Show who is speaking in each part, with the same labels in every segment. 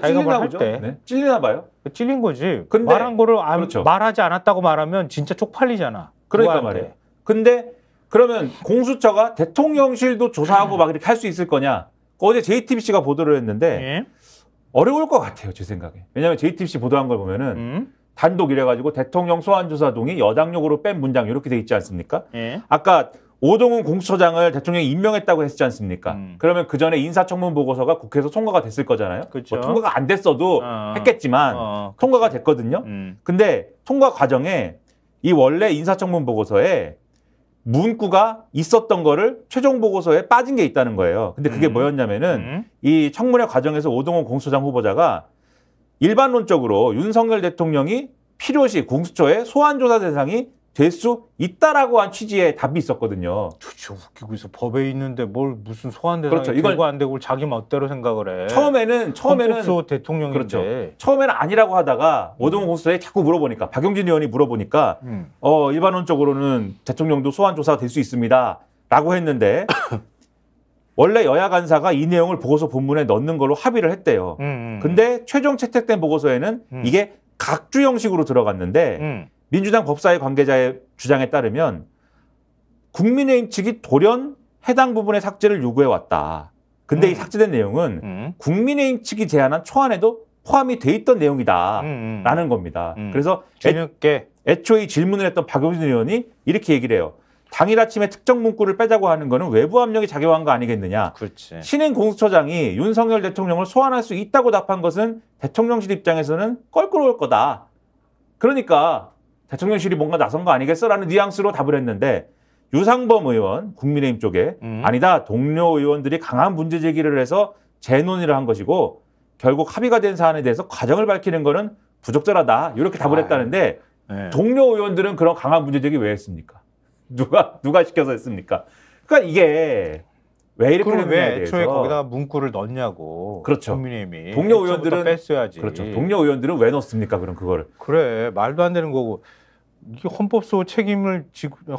Speaker 1: 자기가
Speaker 2: 찔리나
Speaker 1: 뭘
Speaker 2: 보죠.
Speaker 1: 할 때.
Speaker 2: 네. 찔리나 봐요.
Speaker 1: 찔린 거지.
Speaker 2: 근데
Speaker 1: 말한 거를
Speaker 2: 그렇죠.
Speaker 1: 말하지 않았다고 말하면 진짜 쪽팔리잖아.
Speaker 2: 그러니까
Speaker 1: 누구한테.
Speaker 2: 말이에요. 근데 그러면 공수처가 대통령실도 조사하고 막 이렇게 할 수 있을 거냐? 어제 JTBC가 보도를 했는데
Speaker 1: 예?
Speaker 2: 어려울 것 같아요, 제 생각에. 왜냐하면 JTBC 보도한 걸 보면은 단독 이래가지고 대통령 소환조사동의 여당력으로 뺀 문장 이렇게 돼 있지 않습니까?
Speaker 1: 예?
Speaker 2: 아까 오동훈 공수처장을 대통령이 임명했다고 했지 않습니까? 그러면 그 전에 인사청문 보고서가 국회에서 통과가 됐을 거잖아요.
Speaker 1: 그렇죠.
Speaker 2: 뭐 통과가 안 됐어도 했겠지만 통과가 됐거든요. 근데 통과 과정에 이 원래 인사청문 보고서에 문구가 있었던 거를 최종 보고서에 빠진 게 있다는 거예요. 근데 그게 뭐였냐면은 이 청문회 과정에서 오동훈 공수처장 후보자가 일반론적으로 윤석열 대통령이 필요시 공수처의 소환조사 대상이 될 수 있다라고 한 취지의 답이 있었거든요.
Speaker 1: 진짜 웃기고 있어. 법에 있는데 뭘 무슨 소환 대상이
Speaker 2: 그렇죠. 이걸
Speaker 1: 되고 안 되고 자기 멋대로 생각을 해.
Speaker 2: 처음에는
Speaker 1: 헌법소 대통령인데.
Speaker 2: 그렇죠. 처음에는 아니라고 하다가 오동훈 공수처에 자꾸 물어보니까 박용진 의원이 물어보니까 일반론적으로는 대통령도 소환 조사가 될 수 있습니다라고 했는데 원래 여야 간사가 이 내용을 보고서 본문에 넣는 걸로 합의를 했대요. 근데 최종 채택된 보고서에는 이게 각주 형식으로 들어갔는데 민주당 법사위 관계자의 주장에 따르면 국민의힘 측이 돌연 해당 부분의 삭제를 요구해 왔다. 근데 이 삭제된 내용은 국민의힘 측이 제안한 초안에도 포함이 돼 있던 내용이다라는 겁니다. 그래서 애초에 질문을 했던 박용진 의원이 이렇게 얘기를 해요. 당일 아침에 특정 문구를 빼자고 하는 거는 외부 압력이 작용한 거 아니겠느냐.
Speaker 1: 그렇지.
Speaker 2: 신임 공수처장이 윤석열 대통령을 소환할 수 있다고 답한 것은 대통령실 입장에서는 껄끄러울 거다. 그러니까 대통령실이 뭔가 나선 거 아니겠어라는 뉘앙스로 답을 했는데 유상범 의원, 국민의힘 쪽에 아니다. 동료 의원들이 강한 문제 제기를 해서 재논의를 한 것이고 결국 합의가 된 사안에 대해서 과정을 밝히는 거는 부적절하다. 이렇게 답을 했다는데 동료 의원들은 그런 강한 문제 제기 왜 했습니까? 누가 시켜서 했습니까? 그러니까 이게 왜 이렇게
Speaker 1: 그럼 왜
Speaker 2: 대해서.
Speaker 1: 애초에 거기다가 문구를 넣냐고.
Speaker 2: 그렇죠.
Speaker 1: 국민의힘이.
Speaker 2: 동료 의원들은
Speaker 1: 뺐어야지.
Speaker 2: 그렇죠. 동료 의원들은 왜 넣습니까? 그럼 그거를.
Speaker 1: 그래. 말도 안 되는 거고. 이게 헌법소 책임을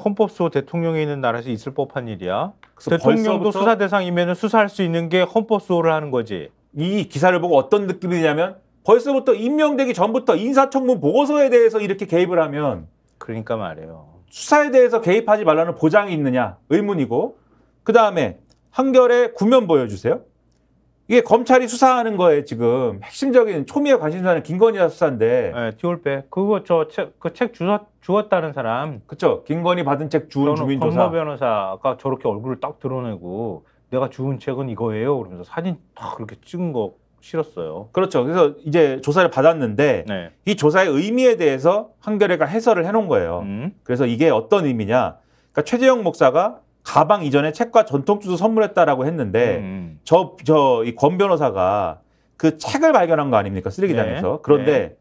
Speaker 1: 헌법소 대통령이 있는 나라에서 있을 법한 일이야. 대통령도 수사 대상이면 수사할 수 있는 게 헌법소를 하는 거지.
Speaker 2: 이 기사를 보고 어떤 느낌이 드냐면 벌써부터 임명되기 전부터 인사청문 보고서에 대해서 이렇게 개입을 하면
Speaker 1: 그러니까 말이에요.
Speaker 2: 수사에 대해서 개입하지 말라는 보장이 있느냐 의문이고 그다음에 한겨레 구면 보여주세요. 이게 검찰이 수사하는 거에 지금 핵심적인 초미의 관심사는 김건희 수사인데.
Speaker 1: 네, 디올백. 그거 그 책 주었다는 사람.
Speaker 2: 그렇죠. 김건희 받은 책 주은 주민조사.
Speaker 1: 권모 변호사가 저렇게 얼굴을 딱 드러내고 내가 주은 책은 이거예요. 그러면서 사진 딱 그렇게 찍은 거 실었어요.
Speaker 2: 그렇죠. 그래서 이제 조사를 받았는데 이 조사의 의미에 대해서 한겨레가 해설을 해놓은 거예요. 그래서 이게 어떤 의미냐. 그러니까 최재형 목사가 가방 이전에 책과 전통주도 선물했다라고 했는데 이 권 변호사가 그 책을 발견한 거 아닙니까? 쓰레기장에서. 그런데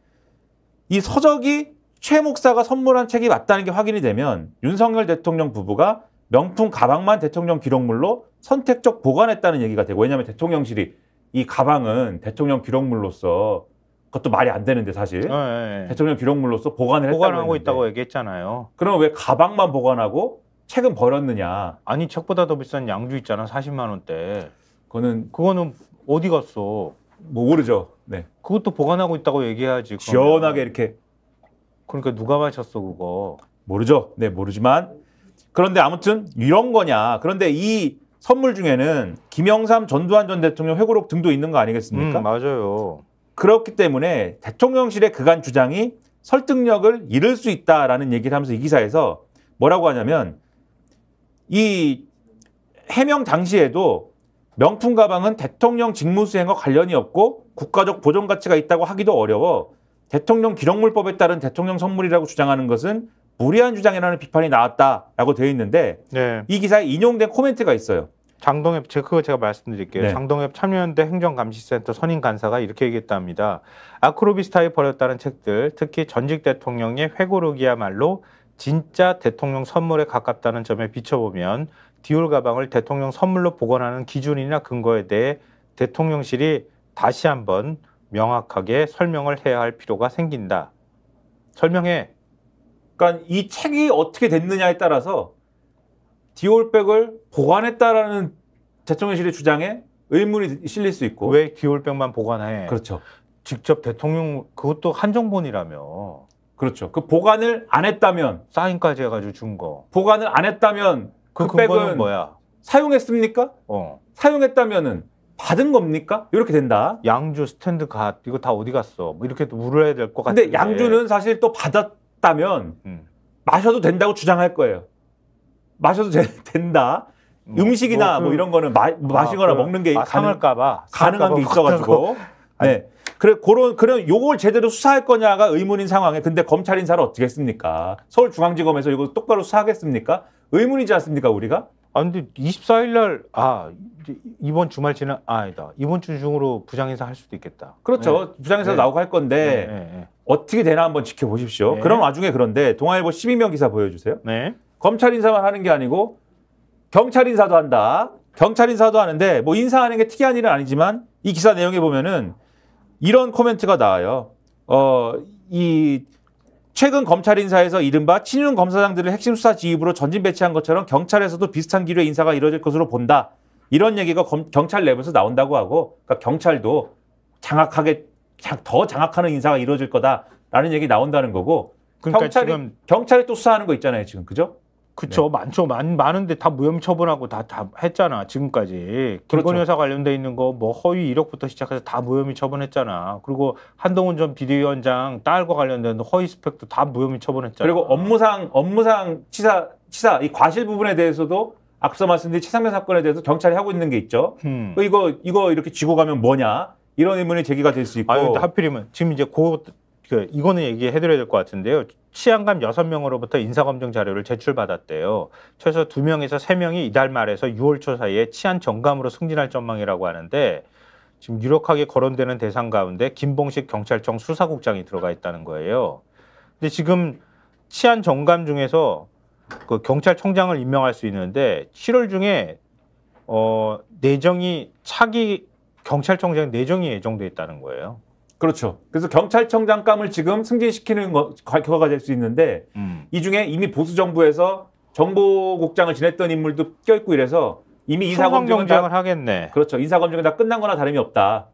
Speaker 2: 이 서적이 최 목사가 선물한 책이 맞다는 게 확인이 되면 윤석열 대통령 부부가 명품 가방만 대통령 기록물로 선택적 보관했다는 얘기가 되고 왜냐하면 대통령실이 이 가방은 대통령 기록물로서 그것도 말이 안 되는데 사실 대통령 기록물로서
Speaker 1: 보관하고 있다고 얘기했잖아요.
Speaker 2: 그럼 왜 가방만 보관하고 책은 버렸느냐?
Speaker 1: 아니 책보다 더 비싼 양주 있잖아 40만 원대.
Speaker 2: 그거는
Speaker 1: 어디 갔어?
Speaker 2: 모르죠. 네.
Speaker 1: 그것도 보관하고 있다고 얘기해야지.
Speaker 2: 시원하게 이렇게.
Speaker 1: 그러니까 누가 마셨어 그거?
Speaker 2: 모르죠. 네 모르지만 그런데 아무튼 이런 거냐. 그런데 이 선물 중에는 김영삼 전두환 전 대통령 회고록 등도 있는 거 아니겠습니까?
Speaker 1: 맞아요.
Speaker 2: 그렇기 때문에 대통령실의 그간 주장이 설득력을 잃을 수 있다라는 얘기를 하면서 이 기사에서 뭐라고 하냐면 이 해명 당시에도 명품 가방은 대통령 직무 수행과 관련이 없고 국가적 보존 가치가 있다고 하기도 어려워 대통령 기록물법에 따른 대통령 선물이라고 주장하는 것은 무리한 주장이라는 비판이 나왔다라고 되어 있는데 이 기사에 인용된 코멘트가 있어요.
Speaker 1: 장동엽, 그거 제가 말씀드릴게요. 장동엽 참여연대 행정감시센터 선임 간사가 이렇게 얘기했답니다. 아크로비스타에 버렸다는 책들, 특히 전직 대통령의 회고록이야말로 진짜 대통령 선물에 가깝다는 점에 비춰보면 디올 가방을 대통령 선물로 보관하는 기준이나 근거에 대해 대통령실이 다시 한번 명확하게 설명을 해야 할 필요가 생긴다. 설명해.
Speaker 2: 그러니까 이 책이 어떻게 됐느냐에 따라서 디올백을 보관했다라는 대통령실의 주장에 의문이 실릴 수 있고.
Speaker 1: 왜 기올백만 보관해?
Speaker 2: 그렇죠.
Speaker 1: 직접 대통령 그것도 한정본이라며.
Speaker 2: 그렇죠. 그 보관을 안 했다면
Speaker 1: 사인까지 해가지고 준 거.
Speaker 2: 보관을 안 했다면
Speaker 1: 그
Speaker 2: 백은
Speaker 1: 근거는 뭐야?
Speaker 2: 사용했습니까? 사용했다면은 받은 겁니까? 이렇게 된다.
Speaker 1: 양주 스탠드 갓 이거 다 어디 갔어? 뭐 이렇게 또 물어야 될 것 같은데.
Speaker 2: 근데 양주는 사실 또 받았다면 마셔도 된다고 주장할 거예요. 마셔도 된다. 음식이나 뭐 이런 거는 마시거나 먹는 게 가능한 게 있어가지고. 네. 그런 요걸 제대로 수사할 거냐가 의문인 상황에 근데 검찰 인사를 어떻게 했습니까? 서울중앙지검에서 이거 똑바로 수사하겠습니까? 의문이지 않습니까, 우리가?
Speaker 1: 근데 24일 날 이번 주말 아니다. 이번 주 중으로 부장인사 할 수도 있겠다.
Speaker 2: 그렇죠. 네. 부장인사 나오고 할 건데 어떻게 되나 한번 지켜보십시오. 그런 와중에 그런데 동아일보 12면 기사 보여주세요.
Speaker 1: 네.
Speaker 2: 검찰 인사만 하는 게 아니고 경찰 인사도 한다. 경찰 인사도 하는데 뭐 인사하는 게 특이한 일은 아니지만 이 기사 내용에 보면은 이런 코멘트가 나와요. 최근 검찰 인사에서 이른바 친윤 검사장들을 핵심 수사 지휘부로 전진 배치한 것처럼 경찰에서도 비슷한 기류의 인사가 이뤄질 것으로 본다. 이런 얘기가 경찰 내부에서 나온다고 하고, 그러니까 경찰도 더 장악하는 인사가 이루어질 거다라는 얘기 나온다는 거고. 그러니까 경찰이 또 수사하는 거 있잖아요, 지금 그죠?
Speaker 1: 그렇죠. 네. 많은데 다 무혐의 처분하고 다 했잖아, 지금까지. 김건희 여사 관련돼 있는 거 뭐 허위 이력부터 시작해서 다 무혐의 처분했잖아. 그리고 한동훈 전 비대위원장 딸과 관련된 허위 스펙도 다 무혐의 처분했잖아.
Speaker 2: 그리고 업무상 치사 이 과실 부분에 대해서도 앞서 말씀드린 최상면 사건에 대해서 경찰이 하고 있는 게 있죠. 이거 이렇게 쥐고 가면 뭐냐? 이런 의문이 제기가 될 수 있고.
Speaker 1: 하필이면 지금 이제 이거는 얘기해드려야 될 것 같은데요. 치안감 6명으로부터 인사검증 자료를 제출받았대요. 최소 2명에서 3명이 이달 말에서 6월 초 사이에 치안 정감으로 승진할 전망이라고 하는데 지금 유력하게 거론되는 대상 가운데 김봉식 경찰청 수사국장이 들어가 있다는 거예요. 근데 지금 치안 정감 중에서 그 경찰청장을 임명할 수 있는데 7월 중에 차기 경찰청장 내정이 예정돼 있다는 거예요.
Speaker 2: 그렇죠. 그래서 경찰청장감을 지금 승진시키는 결과가 될 수 있는데 이 중에 이미 보수 정부에서 정보국장을 지냈던 인물도 껴있고 이래서 이미 인사검증을
Speaker 1: 하겠네.
Speaker 2: 그렇죠. 인사검증은 다 끝난 거나 다름이 없다.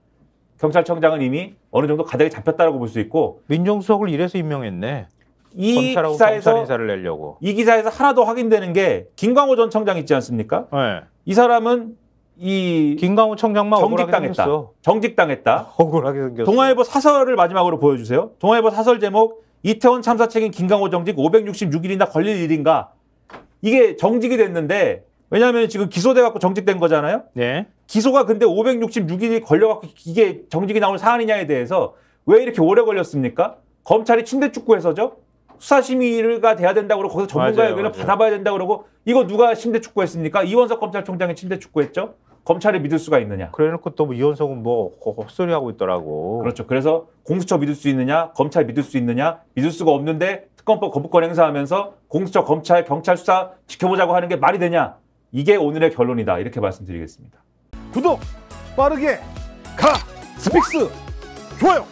Speaker 2: 경찰청장은 이미 어느 정도 가닥이 잡혔다라고 볼 수 있고.
Speaker 1: 민정수석을 이래서 임명했네.
Speaker 2: 이 기사에서
Speaker 1: 검찰 인사를 내려고.
Speaker 2: 이 기사에서 하나 더 확인되는 게 김광호 전 청장 있지 않습니까?
Speaker 1: 네.
Speaker 2: 이 사람은
Speaker 1: 김광호 청장만
Speaker 2: 정직당했다.
Speaker 1: 억울하게 생겼어.
Speaker 2: 동아일보 사설을 마지막으로 보여주세요. 동아일보 사설 제목 이태원 참사 책임 김광호 정직 566일이나 걸릴 일인가. 이게 정직이 됐는데 왜냐하면 지금 기소돼갖고 정직된 거잖아요.
Speaker 1: 네.
Speaker 2: 기소가 근데 566일이 걸려갖고 이게 정직이 나올 사안이냐에 대해서 왜 이렇게 오래 걸렸습니까? 검찰이 침대 축구해서죠. 수사심의가 돼야 된다고 그러고 거기서 전문가 의견을 받아봐야 된다고 그러고 이거 누가 침대 축구했습니까? 이원석 검찰총장이 침대 축구했죠. 검찰을 믿을 수가 있느냐.
Speaker 1: 그래놓고 또 이원석은 뭐 헛소리하고 있더라고.
Speaker 2: 그렇죠. 그래서 공수처 믿을 수 있느냐, 검찰 믿을 수 있느냐, 믿을 수가 없는데 특검법 거부권 행사하면서 공수처, 검찰, 경찰 수사 지켜보자고 하는 게 말이 되냐. 이게 오늘의 결론이다. 이렇게 말씀드리겠습니다.
Speaker 3: 구독 빠르게 가 스픽스 좋아요.